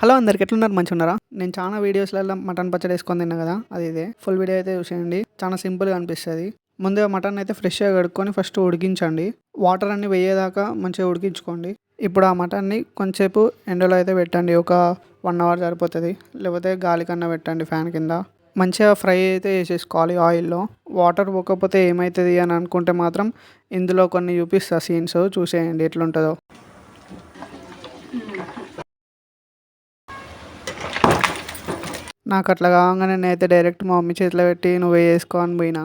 Hello అందరికి ఎట్లున్నారు మంచిగా ఉన్నారా? నేను చాలా వీడియోస్లలో మటన్ పచ్చడి వేసుకొని తిన్నా కదా, అది ఇదే. ఫుల్ వీడియో అయితే చూసేయండి, చాలా సింపుల్గా అనిపిస్తుంది. ముందుగా మటన్ అయితే ఫ్రెష్గా కడుక్కొని ఫస్ట్ ఉడికించండి. వాటర్ అన్ని వేయేదాకా మంచిగా ఉడికించుకోండి. ఇప్పుడు ఆ మటన్ని కొంచెంసేపు ఎండలో అయితే పెట్టండి, ఒక 1 అవర్ సరిపోతుంది. లేకపోతే గాలి కన్నా పెట్టండి ఫ్యాన్ కింద. మంచిగా ఫ్రై అయితే చేసేసుకోవాలి ఆయిల్లో. వాటర్ పోకపోతే ఏమవుతుంది అని అనుకుంటే మాత్రం ఇందులో కొన్ని చూపిస్తా సీన్స్, చూసేయండి ఎట్లుంటుందో. నాకు అట్లా కాగానే నేనైతే డైరెక్ట్ మా మమ్మీ చేతిలో పెట్టి నువ్వే వేసుకో అని పోయినా.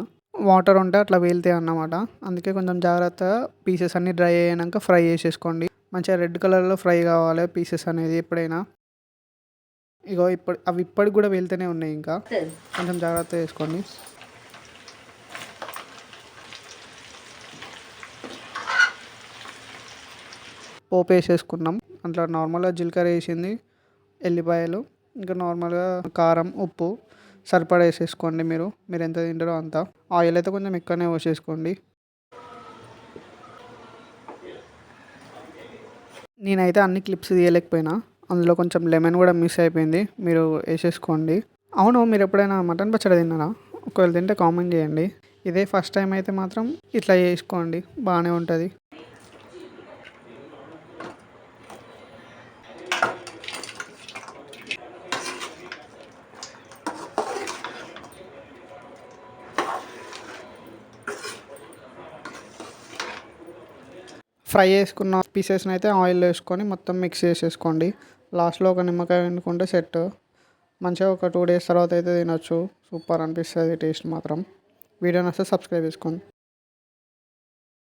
వాటర్ ఉంటే అట్లా వేలుతాయి అన్నమాట. అందుకే కొంచెం జాగ్రత్తగా పీసెస్ అన్నీ డ్రై అయ్యాక ఫ్రై చేసేసుకోండి. మంచిగా రెడ్ కలర్లో ఫ్రై కావాలి పీసెస్ అనేది ఎప్పుడైనా. ఇగో అవి ఇప్పటికి కూడా వెళ్తూనే ఉన్నాయి, ఇంకా కొంచెం జాగ్రత్త చేసుకోండి. పోపు వేసేసుకున్నాం. అట్లా నార్మల్గా జీలకర్ర వేసింది, ఎల్లిపాయలు, ఇంకా నార్మల్గా కారం, ఉప్పు సరిపడా వేసేసుకోండి. మీరు ఎంత తింటారో అంత. ఆయిల్ అయితే కొంచెం ఎక్కువనే పోసేసుకోండి. నేనైతే అన్ని క్లిప్స్ తీయలేకపోయినా, అందులో కొంచెం లెమన్ కూడా మిస్ అయిపోయింది, మీరు వేసేసుకోండి. అవును, మీరు ఎప్పుడైనా మటన్ పచ్చడి తిన్నారా? ఒకవేళ తింటే కామెంట్ చేయండి. ఇదే ఫస్ట్ టైం అయితే మాత్రం ఇట్లా చేసుకోండి, బాగానే ఉంటుంది. ఫ్రై చేసుకున్న పీసెస్ని అయితే ఆయిల్లో వేసుకొని మొత్తం మిక్స్ చేసేసుకోండి. లాస్ట్లో ఒక నిమ్మకాయ వండుకుంటే సెట్. మంచిగా ఒక 2 days తర్వాత అయితే తినొచ్చు. సూపర్ అనిపిస్తుంది టేస్ట్ మాత్రం. వీడియో నచ్చితే సబ్స్క్రైబ్ చేసుకోండి.